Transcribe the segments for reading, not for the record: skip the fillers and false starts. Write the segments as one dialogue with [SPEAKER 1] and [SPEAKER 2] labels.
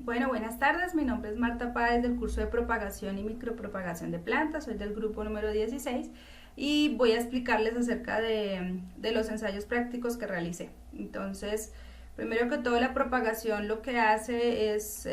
[SPEAKER 1] Bueno, buenas tardes, mi nombre es Marta Páez del curso de propagación y micropropagación de plantas, soy del grupo número 16 y voy a explicarles acerca de los ensayos prácticos que realicé. Entonces, primero que todo, la propagación lo que hace es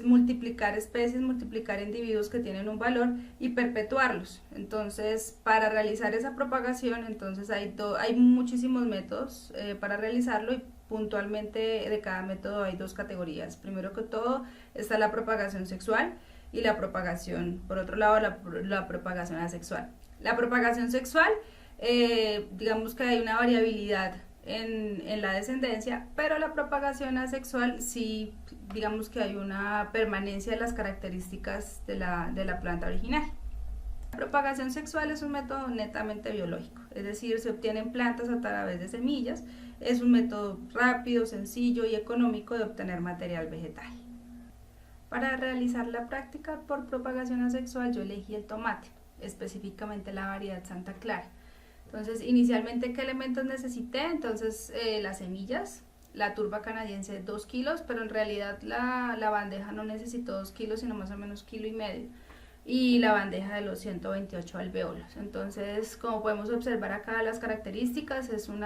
[SPEAKER 1] multiplicar especies, multiplicar individuos que tienen un valor y perpetuarlos. Entonces, para realizar esa propagación, entonces hay muchísimos métodos para realizarlo y puntualmente de cada método hay dos categorías. Primero que todo está la propagación sexual y la propagación, por otro lado, la propagación asexual. La propagación sexual, digamos que hay una variabilidad en la descendencia, pero la propagación asexual sí, digamos que hay una permanencia de las características de la planta original. La propagación sexual es un método netamente biológico, es decir, se obtienen plantas a través de semillas, es un método rápido, sencillo y económico de obtener material vegetal. Para realizar la práctica por propagación asexual yo elegí el tomate, específicamente la variedad Santa Clara. Entonces, inicialmente, ¿qué elementos necesité? Entonces, las semillas, la turba canadiense 2 kilos, pero en realidad la bandeja no necesitó 2 kilos, sino más o menos 1,5 kilos. Y la bandeja de los 128 alvéolos. Entonces, como podemos observar acá las características, es un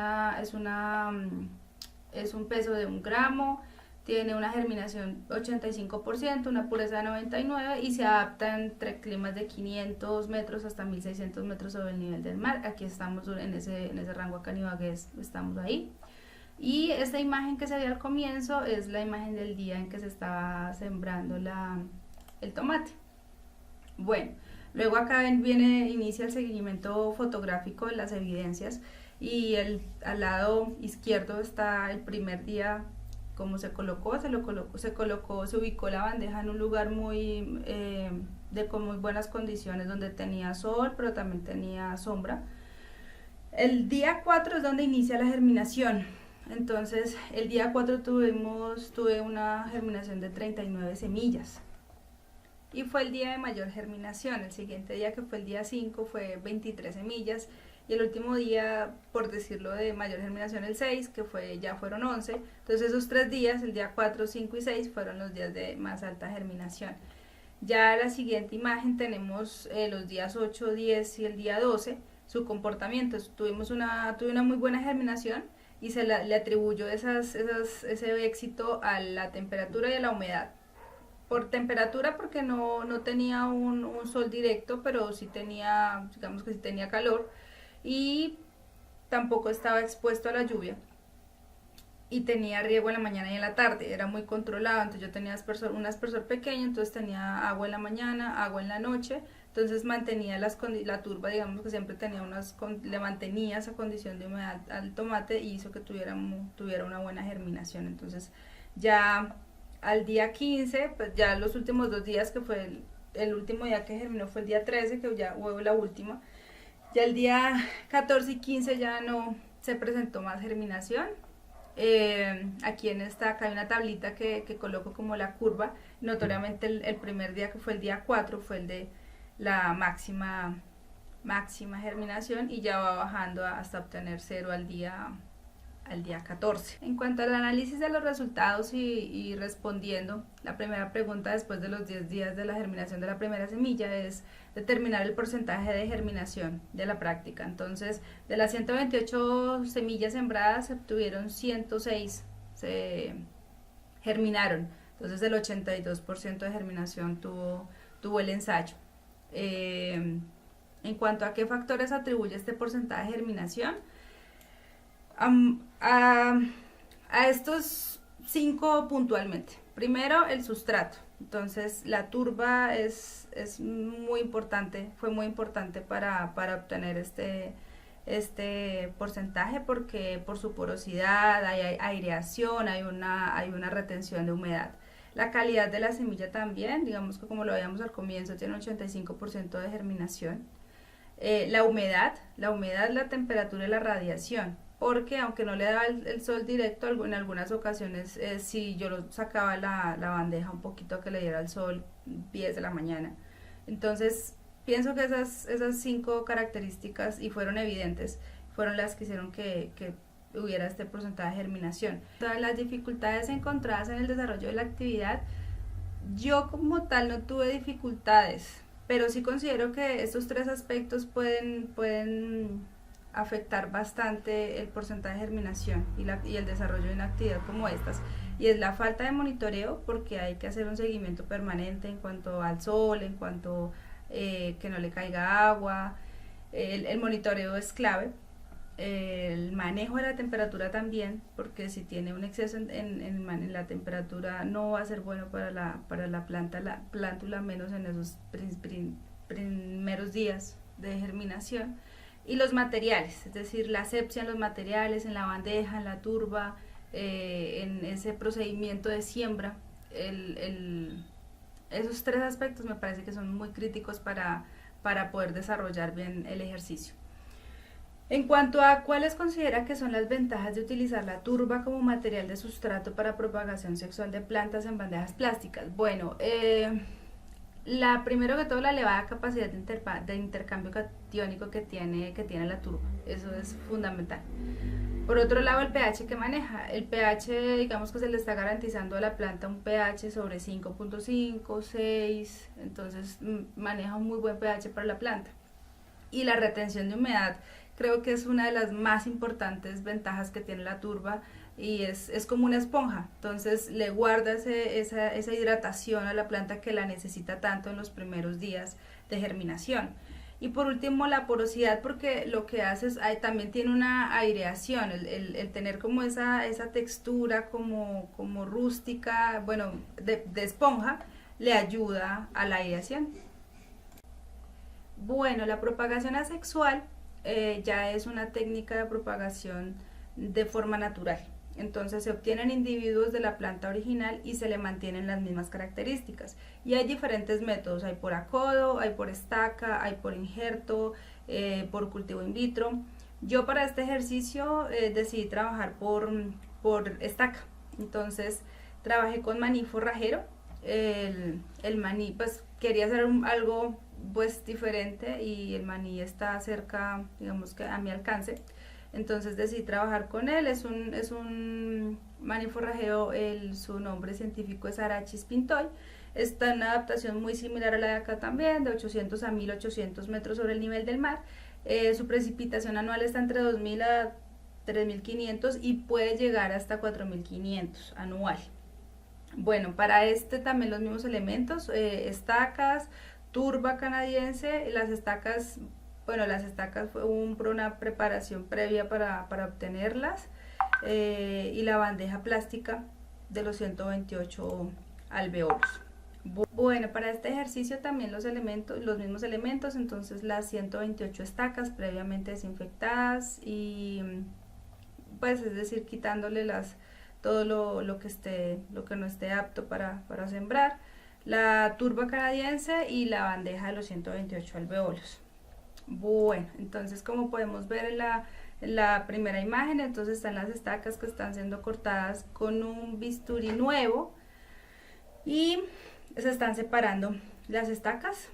[SPEAKER 1] peso de 1 gramo, tiene una germinación 85%, una pureza de 99% y se adapta entre climas de 500 metros hasta 1600 metros sobre el nivel del mar. Aquí estamos en ese rango acá en Ibagué, estamos ahí. Y esta imagen que se ve al comienzo es la imagen del día en que se estaba sembrando el tomate. Bueno, luego acá inicia el seguimiento fotográfico de las evidencias y al lado izquierdo está el primer día, cómo se ubicó la bandeja en un lugar con muy buenas condiciones, donde tenía sol, pero también tenía sombra. El día 4 es donde inicia la germinación. Entonces, el día 4 tuve una germinación de 39 semillas. Y fue el día de mayor germinación. El siguiente día, que fue el día 5, fue 23 semillas. Y el último día, por decirlo, de mayor germinación, el 6, ya fueron 11. Entonces esos 3 días, el día 4, 5 y 6, fueron los días de más alta germinación. Ya la siguiente imagen tenemos los días 8, 10 y el día 12, su comportamiento. Tuve una muy buena germinación y le atribuyo ese éxito a la temperatura y a la humedad. Por temperatura, porque no tenía un sol directo, pero sí tenía, digamos que sí tenía calor, y tampoco estaba expuesto a la lluvia, y tenía riego en la mañana y en la tarde, era muy controlado. Entonces yo tenía un aspersor pequeño, entonces tenía agua en la mañana, agua en la noche, entonces mantenía la turba, digamos que siempre le mantenía esa condición de humedad al tomate y hizo que tuviera una buena germinación. Entonces ya al día 15, pues ya los últimos 2 días, que fue el último día que germinó fue el día 13, que ya hubo la última. Ya el día 14 y 15 ya no se presentó más germinación. Aquí acá hay una tablita que coloco como la curva. Notoriamente el primer día, que fue el día 4, fue el de la máxima germinación, y ya va bajando hasta obtener 0 al día 14. En cuanto al análisis de los resultados y respondiendo la primera pregunta, después de los 10 días de la germinación de la primera semilla, es determinar el porcentaje de germinación de la práctica. Entonces, de las 128 semillas sembradas, se obtuvieron 106, se germinaron. Entonces, el 82% de germinación tuvo el ensayo. En cuanto a qué factores atribuye este porcentaje de germinación, a estos 5 puntualmente. Primero, el sustrato. Entonces, la turba es muy importante, fue muy importante para obtener este porcentaje, porque por su porosidad hay aireación, hay una retención de humedad. La calidad de la semilla también, digamos que como lo veíamos al comienzo, tiene un 85% de germinación. La humedad, la temperatura y la radiación, porque aunque no le daba el sol directo, en algunas ocasiones si yo sacaba la bandeja un poquito a que le diera el sol 10 de la mañana. Entonces pienso que esas 5 características, y fueron evidentes, fueron las que hicieron que hubiera este porcentaje de germinación. Todas las dificultades encontradas en el desarrollo de la actividad Yo como tal no tuve dificultades, pero sí considero que estos tres aspectos pueden afectar bastante el porcentaje de germinación y el desarrollo de una actividad como estas. Y es la falta de monitoreo, porque hay que hacer un seguimiento permanente en cuanto al sol, en cuanto que no le caiga agua. El monitoreo es clave, el manejo de la temperatura también, porque si tiene un exceso en la temperatura no va a ser bueno para la planta, la plántula, menos en esos primeros días de germinación. Y los materiales, es decir, la asepsia en los materiales, en la bandeja, en la turba, en ese procedimiento de siembra. Esos tres aspectos me parece que son muy críticos para poder desarrollar bien el ejercicio. En cuanto a cuáles considera que son las ventajas de utilizar la turba como material de sustrato para propagación sexual de plantas en bandejas plásticas, bueno, primero que todo, la elevada capacidad de intercambio catiónico que tiene la turba, eso es fundamental. Por otro lado, el pH que maneja. El pH, digamos que se le está garantizando a la planta un pH sobre 5.5, 6, entonces maneja un muy buen pH para la planta. Y la retención de humedad creo que es una de las más importantes ventajas que tiene la turba, y es como una esponja, entonces le guarda esa hidratación a la planta que la necesita tanto en los primeros días de germinación. Y por último, la porosidad, porque lo que hace es, también tiene una aireación, el tener como esa textura como rústica, bueno, de esponja, le ayuda a la aireación. Bueno, la propagación asexual ya es una técnica de propagación de forma natural. Entonces se obtienen individuos de la planta original y se le mantienen las mismas características. Y hay diferentes métodos, hay por acodo, hay por estaca, hay por injerto, por cultivo in vitro. Yo para este ejercicio decidí trabajar por estaca. Entonces trabajé con maní forrajero. El maní, pues quería hacer algo pues diferente, y el maní está cerca, digamos que a mi alcance, entonces decidí trabajar con él. Es un maní forrajero, su nombre científico es Arachis pintoy. Está en una adaptación muy similar a la de acá también, de 800 a 1800 metros sobre el nivel del mar. Su precipitación anual está entre 2000 a 3500 y puede llegar hasta 4500 anual. Bueno, para este también los mismos elementos, estacas, turba canadiense. Las estacas fue una preparación previa para obtenerlas, y la bandeja plástica de los 128 alveolos. Bueno, para este ejercicio también los mismos elementos, entonces las 128 estacas previamente desinfectadas, y pues es decir, quitándole todo lo que no esté apto para sembrar, la turba canadiense y la bandeja de los 128 alveolos. Bueno, entonces como podemos ver en la primera imagen, entonces están las estacas que están siendo cortadas con un bisturí nuevo, y se están separando las estacas,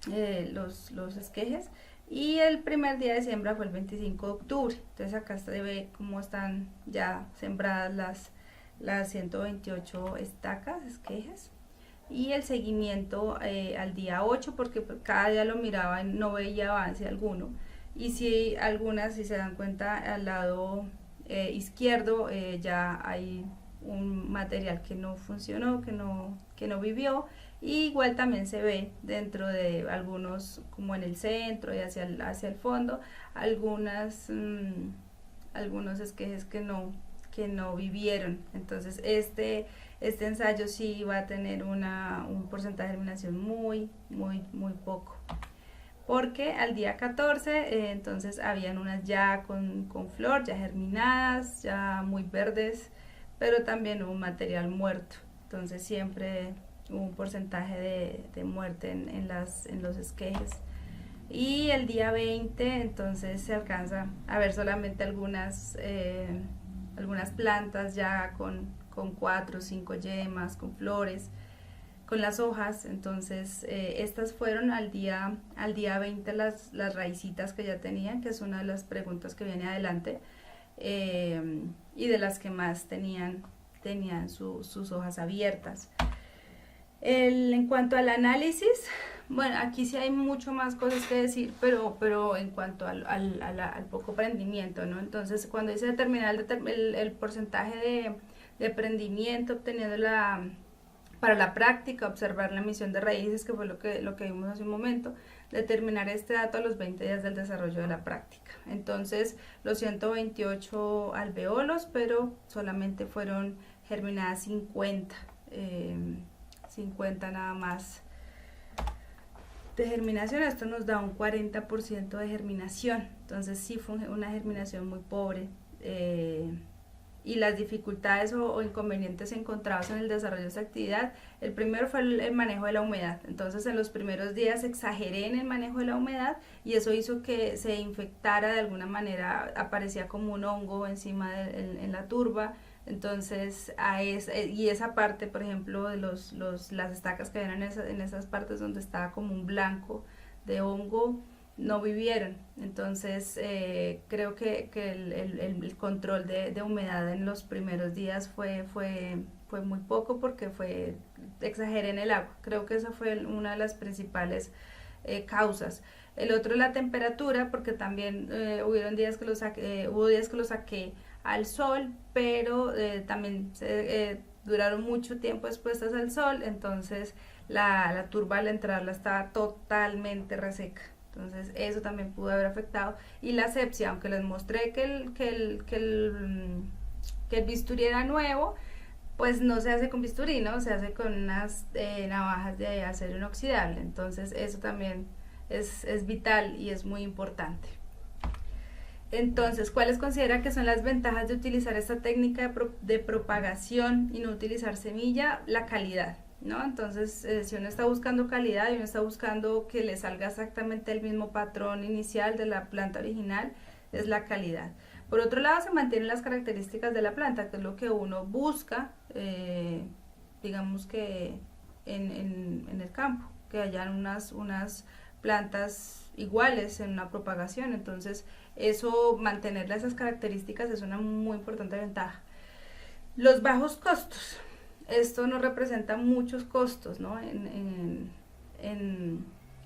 [SPEAKER 1] los esquejes, y el primer día de siembra fue el 25 de octubre. Entonces acá se ve cómo están ya sembradas las 128 estacas, esquejes, y el seguimiento al día 8, porque cada día lo miraba y no veía avance alguno. Y si algunas, si se dan cuenta, al lado izquierdo ya hay un material que no funcionó, que no vivió. Y igual también se ve dentro de algunos, como en el centro y hacia el fondo, algunos esquejes que no vivieron. Entonces este ensayo sí va a tener un porcentaje de germinación muy, muy, muy poco. Porque al día 14 entonces habían unas ya con flor, ya germinadas, ya muy verdes, pero también hubo un material muerto. Entonces siempre hubo un porcentaje de muerte en los esquejes. Y el día 20 entonces se alcanza a ver solamente algunas plantas ya con 4 o 5 yemas, con flores, con las hojas. Entonces estas fueron al día 20 las raicitas que ya tenían, que es una de las preguntas que viene adelante, y de las que más tenían sus hojas abiertas. En cuanto al análisis, bueno, aquí sí hay mucho más cosas que decir, pero en cuanto al poco prendimiento, ¿no? Entonces, cuando dice determinar el porcentaje de prendimiento obteniendo para la práctica, observar la emisión de raíces, que fue lo que vimos hace un momento, determinar este dato a los 20 días del desarrollo de la práctica. Entonces, los 128 alveolos, pero solamente fueron germinadas 50. 50 nada más de germinación. Esto nos da un 40% de germinación, entonces sí fue una germinación muy pobre. Y las dificultades o inconvenientes encontrados en el desarrollo de esta actividad, el primero fue el manejo de la humedad. Entonces en los primeros días exageré en el manejo de la humedad y eso hizo que se infectara de alguna manera, aparecía como un hongo encima en la turba. Entonces y esa parte, por ejemplo, de las estacas que ven en esas partes donde estaba como un blanco de hongo, no vivieron. Entonces creo que el control de humedad en los primeros días fue muy poco, porque exageré en el agua. Creo que esa fue una de las principales causas. El otro es la temperatura, porque también hubo días que lo saqué al sol, pero también duraron mucho tiempo expuestas al sol, entonces la turba al entrarla estaba totalmente reseca. Entonces eso también pudo haber afectado. Y la asepsia, aunque les mostré que el bisturí era nuevo, pues no se hace con bisturí, ¿no? Se hace con unas navajas de acero inoxidable. Entonces eso también es vital y es muy importante. Entonces, ¿cuáles considera que son las ventajas de utilizar esta técnica de propagación y no utilizar semilla? La calidad, ¿no? Entonces, si uno está buscando calidad y uno está buscando que le salga exactamente el mismo patrón inicial de la planta original, es la calidad. Por otro lado, se mantienen las características de la planta, que es lo que uno busca, digamos que en el campo, que hayan unas plantas iguales en una propagación. Entonces, eso, mantener esas características es una muy importante ventaja. Los bajos costos. Esto nos representa muchos costos, ¿no? En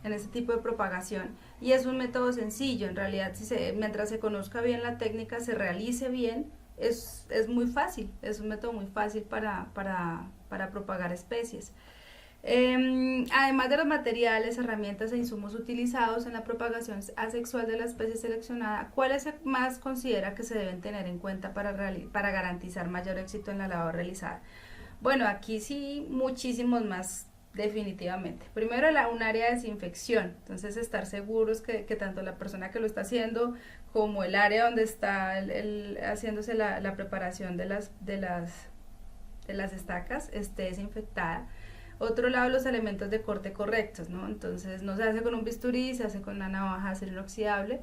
[SPEAKER 1] este tipo de propagación, y es un método sencillo. En realidad, mientras se conozca bien la técnica, se realice bien, es muy fácil, es un método muy fácil para propagar especies. Además de los materiales, herramientas e insumos utilizados en la propagación asexual de la especie seleccionada, ¿cuáles más considera que se deben tener en cuenta para garantizar mayor éxito en la labor realizada? Bueno, aquí sí, muchísimos más, definitivamente. Primero, un área de desinfección. Entonces, estar seguros que tanto la persona que lo está haciendo como el área donde está haciéndose la preparación de las estacas esté desinfectada. Otro lado, los elementos de corte correctos, ¿no? Entonces, no se hace con un bisturí, se hace con una navaja de acero inoxidable.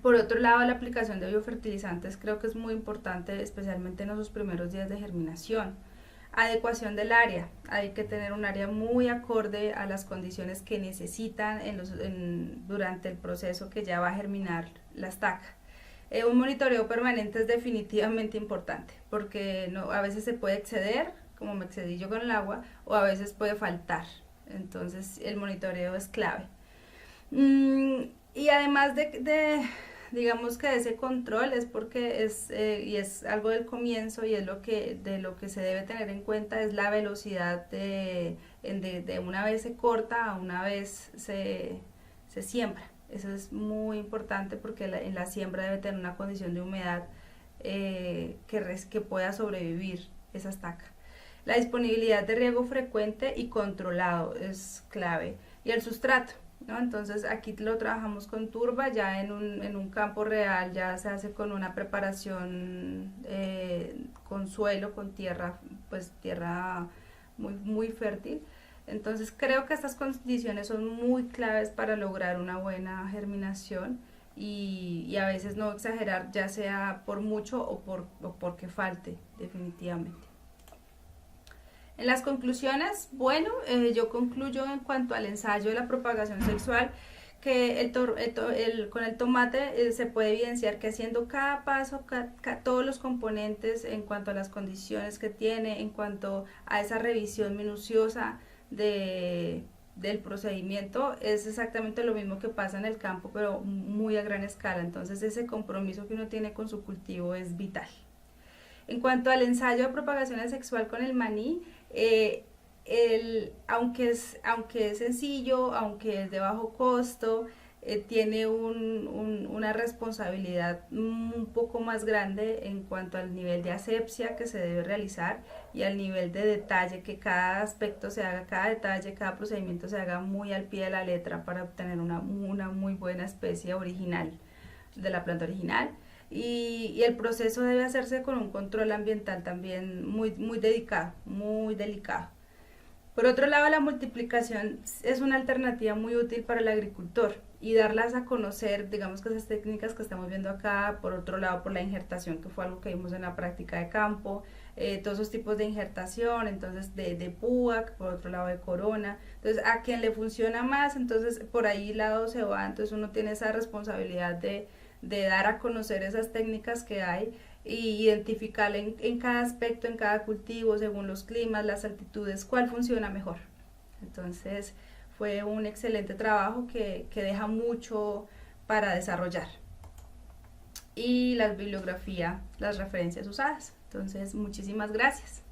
[SPEAKER 1] Por otro lado, la aplicación de biofertilizantes creo que es muy importante, especialmente en esos primeros días de germinación. Adecuación del área. Hay que tener un área muy acorde a las condiciones que necesitan durante el proceso que ya va a germinar la estaca. Un monitoreo permanente es definitivamente importante, porque a veces se puede exceder, como me excedí yo con el agua, o a veces puede faltar. Entonces el monitoreo es clave. Y además digamos que ese control es porque y es algo del comienzo, y es de lo que se debe tener en cuenta, es la velocidad de una vez se corta a una vez se siembra. Eso es muy importante, porque en la siembra debe tener una condición de humedad que pueda sobrevivir esa estaca. La disponibilidad de riego frecuente y controlado es clave. Y el sustrato, ¿no? Entonces aquí lo trabajamos con turba, ya en un campo real ya se hace con una preparación con suelo, con tierra, pues tierra muy, muy fértil. Entonces creo que estas condiciones son muy claves para lograr una buena germinación, y a veces no exagerar, ya sea por mucho o porque falte, definitivamente. En las conclusiones, bueno, yo concluyo en cuanto al ensayo de la propagación sexual, que con el tomate se puede evidenciar que haciendo cada paso, todos los componentes en cuanto a las condiciones que tiene, en cuanto a esa revisión minuciosa del procedimiento, es exactamente lo mismo que pasa en el campo, pero muy a gran escala. Entonces ese compromiso que uno tiene con su cultivo es vital. En cuanto al ensayo de propagación asexual con el maní, aunque es sencillo, aunque es de bajo costo, tiene una responsabilidad un poco más grande en cuanto al nivel de asepsia que se debe realizar y al nivel de detalle, que cada aspecto se haga, cada detalle, cada procedimiento se haga muy al pie de la letra para obtener una muy buena especie original de la planta original. Y el proceso debe hacerse con un control ambiental también muy dedicado, muy delicado. Por otro lado, la multiplicación es una alternativa muy útil para el agricultor y darlas a conocer, digamos que esas técnicas que estamos viendo acá, por otro lado, por la injertación, que fue algo que vimos en la práctica de campo, todos esos tipos de injertación, entonces de púa, por otro lado de corona, entonces a quien le funciona más, entonces por ahí lado se va, entonces uno tiene esa responsabilidad de dar a conocer esas técnicas que hay y identificar en cada aspecto, en cada cultivo, según los climas, las altitudes, cuál funciona mejor. Entonces fue un excelente trabajo que deja mucho para desarrollar. Y la bibliografía, las referencias usadas. Entonces, muchísimas gracias.